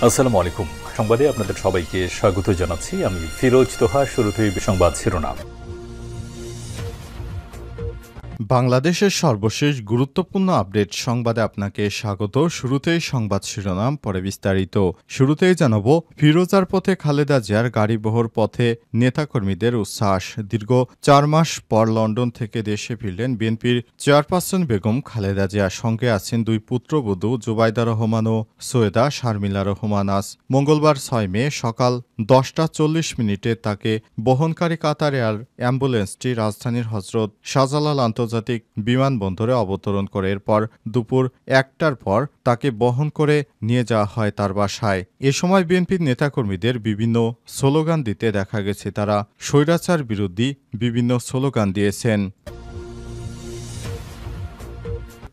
আসসালামু আলাইকুম। সংবাদে আপনাদের সবাইকে স্বাগত জানাচ্ছি। আমি ফিরোজ তোহা। শুরুতেই সংবাদ শিরোনাম। বাংলাদেশের সর্বশেষ গুরুত্বপূর্ণ আপডেট সংবাদে আপনাকে স্বাগত। শুরুতেই সংবাদ শিরোনাম, পরে বিস্তারিত। শুরুতেই জানাবো, ফিরোজার পথে খালেদা জিয়ার গাড়িবহর পথে নেতাকর্মীদের উচ্ছ্বাস। দীর্ঘ ৪ মাস পর লন্ডন থেকে দেশে ফিরলেন বিএনপির চেয়ারপারসন বেগম খালেদা জিয়া। সঙ্গে আছেন দুই পুত্রবধূ জুবাইদা রহমান ও সৈয়দা শারমিলা রহমান। আজ মঙ্গলবার ৬ মে সকাল ১০টা ৪০ তাকে বহনকারী কাতার এয়ার অ্যাম্বুলেন্সটি রাজধানীর হজরত শাহজালাল আন্তর্জাতিক বিমানবন্দরে অবতরণ করে। এরপর দুপুর ১টার পর তাকে বহন করে নিয়ে যাওয়া হয় তার বাসায়। এ সময় বিএনপির নেতাকর্মীদের বিভিন্ন স্লোগান দিতে দেখা গেছে। তারা স্বৈরাচার বিরোধী বিভিন্ন স্লোগান দিয়েছেন।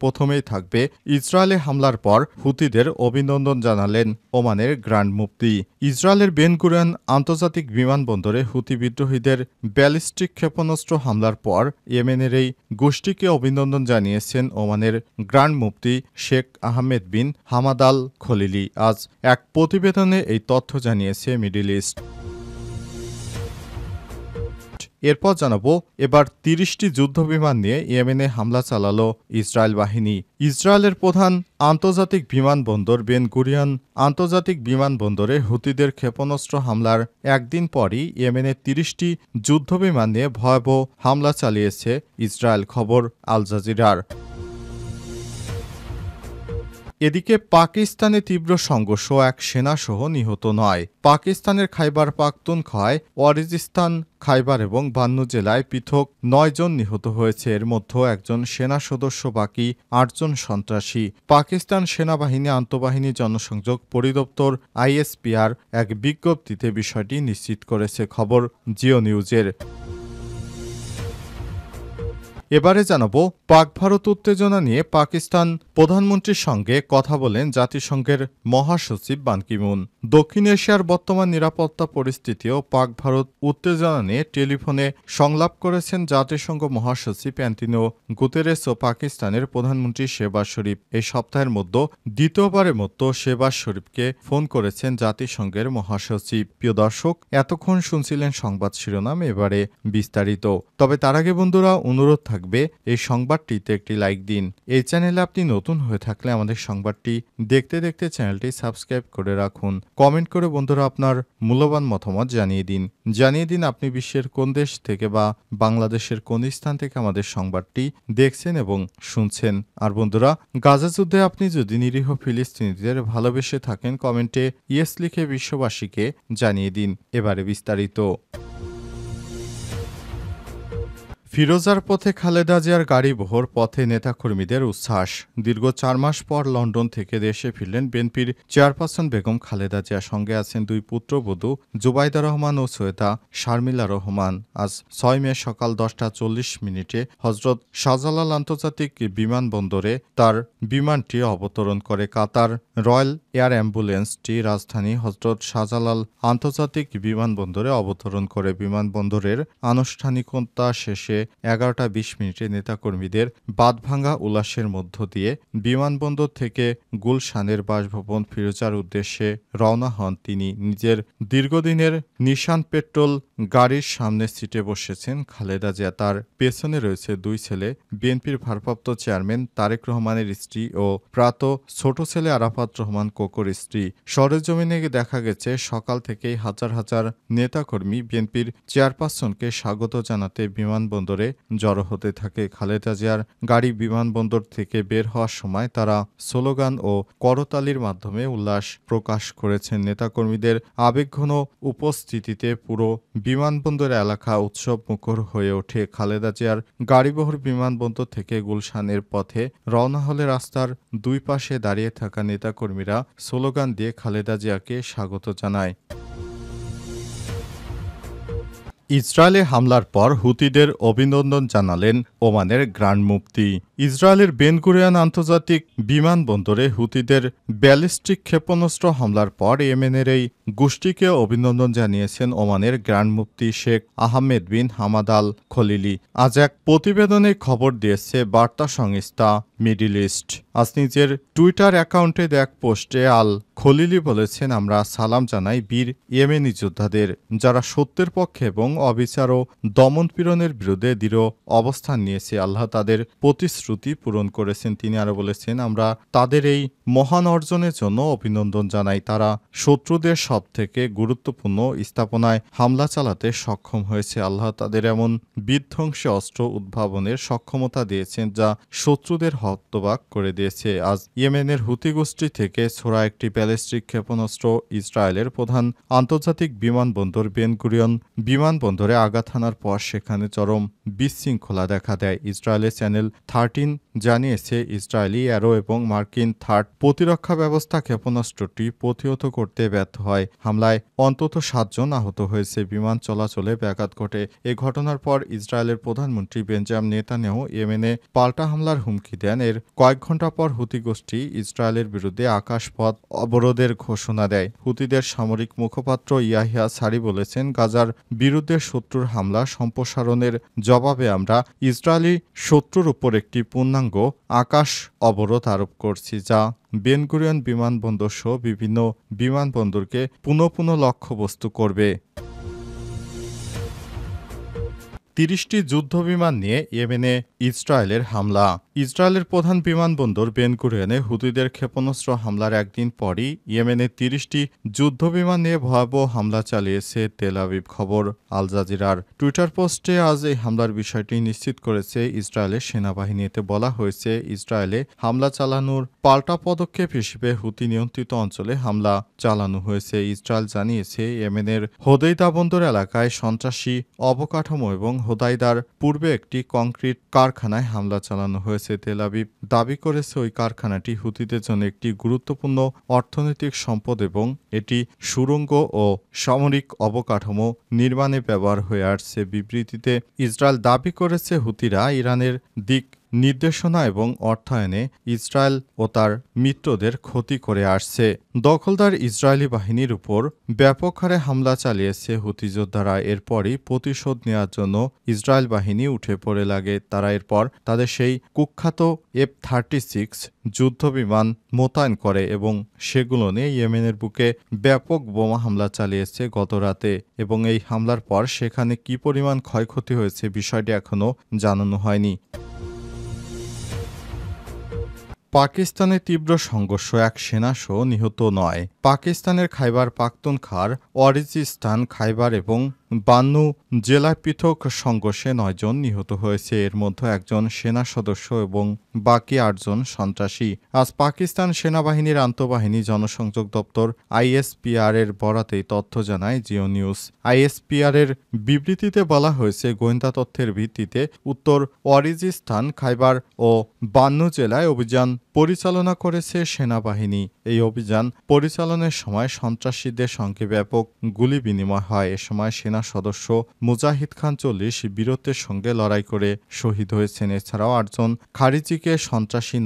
প্রথমেই থাকবে, ইসরায়েলে হামলার পর হুতিদের অভিনন্দন জানালেন ওমানের গ্র্যান্ড মুফতি। ইসরায়েলের বেন গুরিয়ন আন্তর্জাতিক বিমানবন্দরে হুতি বিদ্রোহীদের ব্যালিস্টিক ক্ষেপণাস্ত্র হামলার পর ইয়েমেনের এই গোষ্ঠীকে অভিনন্দন জানিয়েছেন ওমানের গ্র্যান্ড মুফতি Sheikh Ahmed bin Hamad Al Khalili. আজ এক প্রতিবেদনে এই তথ্য জানিয়েছে মিডল ইস্ট। এরপর জানাবো, এবার ৩০টি যুদ্ধবিমান নিয়ে ইয়েমেনে হামলা চালালো ইসরায়েল বাহিনী। ইসরায়েলের প্রধান আন্তর্জাতিক বিমানবন্দর বেন গুরিয়ন আন্তর্জাতিক বিমানবন্দরে হুতিদের ক্ষেপণাস্ত্র হামলার একদিন পরই ইয়েমেনে ৩০টি যুদ্ধবিমান নিয়ে ভয়াবহ হামলা চালিয়েছে ইসরায়েল। খবর আল জাজিরার। এদিকে পাকিস্তানে তীব্র সংঘর্ষ, এক সেনাসহ নিহত নয়। পাকিস্তানের খাইবার পাখতুনখোয়ায় ওয়াজিরিস্তান, খাইবার এবং বান্নু জেলায় পৃথক ৯ জন নিহত হয়েছে। এর মধ্যে একজন সেনা সদস্য, বাকি ৮ জন সন্ত্রাসী। পাকিস্তান সেনাবাহিনী আন্তঃবাহিনী জনসংযোগ পরিদপ্তর আইএসপিআর এক বিজ্ঞপ্তিতে বিষয়টি নিশ্চিত করেছে। খবর জিও নিউজের। এবারে জানাবো, পাক ভারত উত্তেজনা নিয়ে পাকিস্তান প্রধানমন্ত্রীর সঙ্গে কথা বলেন জাতিসংঘের মহাসচিব বান কি মুন। দক্ষিণ এশিয়ার বর্তমান নিরাপত্তা পরিস্থিতি ও পাক ভারত উত্তেজনা নিয়ে টেলিফোনে সংলাপ করেছেন জাতিসংঘ মহাসচিব অ্যান্টোনিও গুতেরেস ও পাকিস্তানের প্রধানমন্ত্রী শেহবাজ শরীফ। এই সপ্তাহের মধ্যে দ্বিতীয়বারের মতো শেহবাজ শরীফকে ফোন করেছেন জাতিসংঘের মহাসচিব। প্রিয় দর্শক, এতক্ষণ শুনছিলেন সংবাদ শিরোনাম, এবারে বিস্তারিত। তবে তার আগে বন্ধুরা, অনুরোধ থাকবে এই সংবাদটিতে একটি লাইক দিন। এই চ্যানেলে আপনি নতুন হয়ে থাকলে আমাদের সংবাদটি দেখতে দেখতে চ্যানেলটি সাবস্ক্রাইব করে রাখুন। কমেন্ট করে বন্ধুরা আপনার মূল্যবান মতামত জানিয়ে দিন আপনি বিশ্বের কোন দেশ থেকে বা বাংলাদেশের কোন স্থান থেকে আমাদের সংবাদটি দেখছেন এবং শুনছেন। আর বন্ধুরা, গাজা যুদ্ধে আপনি যদি নিরীহ ফিলিস্তিনিদের ভালোবেসে থাকেন, কমেন্টে ইয়েস লিখে বিশ্ববাসীকে জানিয়ে দিন। এবারে বিস্তারিত। ফিরোজার পথে খালেদা জিয়ার গাড়িবহর পথে নেতাকর্মীদের উচ্ছ্বাস। দীর্ঘ ৪ মাস পর লন্ডন থেকে দেশে ফিরলেন বিএনপির চেয়ারপারসন বেগম খালেদা জিয়া। সঙ্গে আছেন দুই পুত্রবধূ জুবাইদা রহমান ও সৈয়দা শারমিলা রহমান। আজ ৬ মে সকাল ১০টা ৪০ হজরত শাহজালাল আন্তর্জাতিক বিমানবন্দরে তার বিমানটি অবতরণ করে। কাতার রয়্যাল এয়ার অ্যাম্বুলেন্সটি রাজধানী হজরত শাহজালাল আন্তর্জাতিক বিমানবন্দরে অবতরণ করে। বিমানবন্দরের আনুষ্ঠানিকতা শেষে ১১টা ২০ নেতাকর্মীদের বাঁধভাঙা উল্লাসের মধ্য দিয়ে বিমানবন্দর থেকে গুলশানের বাসভবন ফিরোজার উদ্দেশ্যে রওনা হন তিনি। নিজের দীর্ঘদিনের নিশান পেট্রোল গাড়ির সামনে সিটে বসেছেন খালেদা জিয়া। তার পেছনে রয়েছে দুই ছেলে, বিএনপির ভারপ্রাপ্ত চেয়ারম্যান তারেক রহমানের স্ত্রী ও প্রাত ছোট ছেলে আরাফাত রহমান কোকোর স্ত্রী। সরেজমিনে দেখা গেছে সকাল থেকেই হাজার হাজার নেতাকর্মী বিএনপির চেয়ারপারসনকে স্বাগত জানাতে বিমানবন্দরে জড়ো হতে থাকে। খালেদা জিয়ার গাড়ি বিমানবন্দর থেকে বের হওয়ার সময় তারা স্লোগান ও করতালির মাধ্যমে উল্লাস প্রকাশ করেছেন। নেতাকর্মীদের আবেগঘন উপস্থিতিতে পুরো বিমানবন্দর এলাকা উৎসব মুখর হয়ে ওঠে। খালেদা জিয়ার গাড়িবহর বিমানবন্দর থেকে গুলশানের পথে রওনা হলে রাস্তার দুই পাশে দাঁড়িয়ে থাকা নেতাকর্মীরা স্লোগান দিয়ে খালেদা জিয়াকে স্বাগত জানায়। ইসরায়েলে হামলার পর হুতিদের অভিনন্দন জানালেন ওমানের গ্র্যান্ড মুফতি। ইসরায়েলের বেন গুরিয়ন আন্তর্জাতিক বিমানবন্দরে হুতিদের ব্যালিস্টিক ক্ষেপণাস্ত্র হামলার পর ইয়েমেনের এই গোষ্ঠীকে অভিনন্দন জানিয়েছেন ওমানের গ্র্যান্ড মুফতি Sheikh Ahmed bin Hamad Al Khalili. আজ এক প্রতিবেদনে খবর দিয়েছে বার্তা সংস্থা মিডল ইস্ট। আজ নিজের টুইটার অ্যাকাউন্টে এক পোস্টে আল খলিলি বলেছেন, আমরা সালাম জানাই বীর ইয়েমেনি যোদ্ধাদের, যারা সত্যের পক্ষে এবং অবিচার ও দমনপীড়নের বিরুদ্ধে দৃঢ় অবস্থান নিয়েছে। আল্লাহ তাদের প্রতিশ্রুতি পূরণ করেছেন। তিনি আরও বলেছেন, আমরা তাদের এই মহান অর্জনের জন্য অভিনন্দন জানাই। তারা শত্রুদের সবথেকে গুরুত্বপূর্ণ স্থাপনায় হামলা চালাতে সক্ষম হয়েছে। আল্লাহ তাদের এমন বিধ্বংসী অস্ত্র উদ্ভাবনের সক্ষমতা দিয়েছেন যা শত্রুদের হতবাক করে দিয়েছে। আজ ইয়েমেনের হুতি গোষ্ঠী থেকে ছোড়া একটি ব্যালিস্টিক ক্ষেপণাস্ত্র ইসরায়েলের প্রধান আন্তর্জাতিক বিমানবন্দর বেন গুরিয়ন বিমানবন্দরে আঘাত হানার পর সেখানে চরম বিশৃঙ্খলা দেখা দেয়। ইসরায়েলের চ্যানেল 13 জানিয়েছে, ইসরায়েলি অ্যারো এবং মার্কিন থার্ড প্রতিরক্ষা ব্যবস্থা ক্ষেপণাস্ত্রটি প্রতিহত করতে ব্যর্থ হয়। হামলায় অন্তত 7 জন আহত হয়েছে। বিমান চলাচলে ব্যাঘাত ঘটে। এ ঘটনার পর ইসরায়েলের প্রধানমন্ত্রী বেঞ্জামিন নেতানিয়াহু ইয়েমেনে পাল্টা হামলার হুমকি দেন। এর কয়েক ঘণ্টা পর হুতি গোষ্ঠী ইসরায়েলের বিরুদ্ধে আকাশপথ অবরোধের ঘোষণা দেয়। হুতিদের সামরিক মুখপাত্র ইয়াহিয়া সারি বলেছেন, গাজার বিরুদ্ধে শত্রুর হামলা সম্প্রসারণের জবাবে আমরা ইসরায়েলি শত্রুর উপর একটি পূর্ণাঙ্গ আকাশ অবরোধ আরোপ করছি, যা বেন গুরিয়ন বিমানবন্দর সহ বিভিন্ন বিমানবন্দরকে পুনঃ লক্ষ্যবস্তু করবে। 30টি যুদ্ধবিমান নিয়ে ইয়েমেনে ইসরায়েলের হামলা। ইসরায়েলের প্রধান বিমানবন্দর বেন গুরিয়নে হুতিদের ক্ষেপণাস্ত্র হামলার একদিন পরই ইয়েমেনে 30টি যুদ্ধবিমান নিয়ে ভয়াবহ হামলা চালিয়েছে তেল আবিব। খবর আল জাজিরার টুইটার পোস্টে আজ এই হামলার বিষয়টি নিশ্চিত করেছে ইসরায়েলের সেনাবাহিনী। এতে বলা হয়েছে, ইসরায়েলে হামলা চালানোর পাল্টা পদক্ষেপ হিসেবে হুতি নিয়ন্ত্রিত অঞ্চলে হামলা চালানো হয়েছে। ইসরায়েল জানিয়েছে, ইয়েমেনের হোদেইদা বন্দর এলাকায় সন্ত্রাসী অবকাঠামো এবং হোদাইদার পূর্বে একটি কংক্রিট কারখানায় হামলা চালানো হয়েছে। তেল আবিব দাবি করেছে, ওই কারখানাটি হুতিদের জন্য একটি গুরুত্বপূর্ণ অর্থনৈতিক সম্পদ এবং এটি সুড়ঙ্গ ও সামরিক অবকাঠামো নির্মাণে ব্যবহার হয়ে আসছে। বিবৃতিতে ইসরায়েল দাবি করেছে, হুতিরা ইরানের দিক নির্দেশনা এবং অর্থায়নে ইসরায়েল ও তার মিত্রদের ক্ষতি করে আসছে। দখলদার ইসরায়েলি বাহিনীর উপর ব্যাপক হারে হামলা চালিয়েছে হুতি যোদ্ধারা। এরপরই প্রতিশোধ নেওয়ার জন্য ইসরায়েল বাহিনী উঠে পড়ে লাগে। তারা এরপর তাদের সেই কুখ্যাত F-36 যুদ্ধবিমান মোতায়েন করে এবং সেগুলো নিয়ে ইয়েমেনের বুকে ব্যাপক বোমা হামলা চালিয়েছে গত রাতে। এবং এই হামলার পর সেখানে কী পরিমাণ ক্ষয়ক্ষতি হয়েছে বিষয়টি এখনও জানানো হয়নি। পাকিস্তানে তীব্র সংঘর্ষ, এক সেনাসহ নিহত 9। পাকিস্তানের খাইবার পাখতুনখার ওয়াজিরিস্তান, খাইবার এবং বান্নু জেলায় পৃথক সংঘর্ষে 9 জন নিহত হয়েছে। এর মধ্যে একজন সেনা সদস্য এবং বাকি 8 জন সন্ত্রাসী। আজ পাকিস্তান সেনাবাহিনীর আন্তঃবাহিনী জনসংযোগ দপ্তর ISPR এর বরাতেই তথ্য জানায় জিও নিউজ। ISPR এর বিবৃতিতে বলা হয়েছে, গোয়েন্দা তথ্যের ভিত্তিতে উত্তর ওয়াজিরিস্তান, খাইবার ও বান্নু জেলায় অভিযান পরিচালনা করেছে সেনাবাহিনী। এই অভিযান পরিচালনার সময় সন্ত্রাসীদের সঙ্গে ব্যাপক গুলি বিনিময় হয়। এ সময় সেনা সদস্য মুজাহিদ খান 40 বীরত্বের সঙ্গে লড়াই করে শহীদ হয়েছেন। এছাড়াও 8 জন খারিজিকে সন্ত্রাসী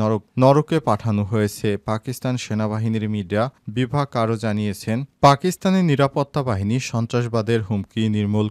নরকে পাঠানো হয়েছে। পাকিস্তান সেনাবাহিনীর মিডিয়া বিভাগ আরও জানিয়েছেন, পাকিস্তানের নিরাপত্তা বাহিনী সন্ত্রাসবাদের হুমকি নির্মূল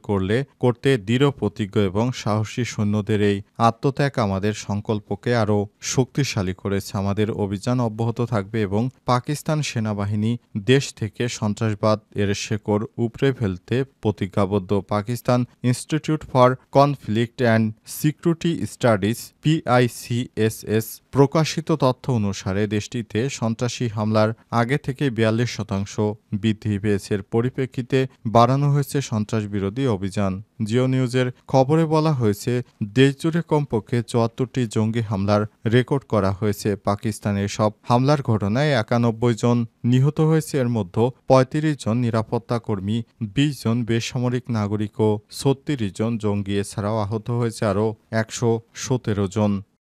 করতে দৃঢ় প্রতিজ্ঞ এবং সাহসী সৈন্যদের এই আত্মত্যাগ আমাদের সংকল্পকে আরও শক্তিশালী করেছে। আমাদের অভিযান অব্যাহত থাকবে এবং পাকিস্তান সেনাবাহিনী দেশ থেকে সন্ত্রাসবাদ এর শেকড় উপড়ে ফেলতে প্রতিজ্ঞাবদ্ধ। Pakistan institute for conflict and security studies PICSS প্রকাশিত তথ্য অনুসারে দেশটিতে সন্ত্রাসী হামলার আগে থেকে 42% বৃদ্ধি পেয়েছে। এর পরিপ্রেক্ষিতে বাড়ানো হয়েছে সন্ত্রাস বিরোধী অভিযান। জিও নিউজের খবরে বলা হয়েছে, দেশজুড়ে কমপক্ষে 74টি জঙ্গি হামলার রেকর্ড করা হয়েছে। পাকিস্তানের সব হামলার ঘটনায় 91 জন নিহত হয়েছে। এর মধ্যে 35 জন নিরাপত্তা কর্মী, 20 জন বেসামরিক নাগরিক ও 36 জন জঙ্গি। এছাড়াও আহত হয়েছে আরও 117 জন।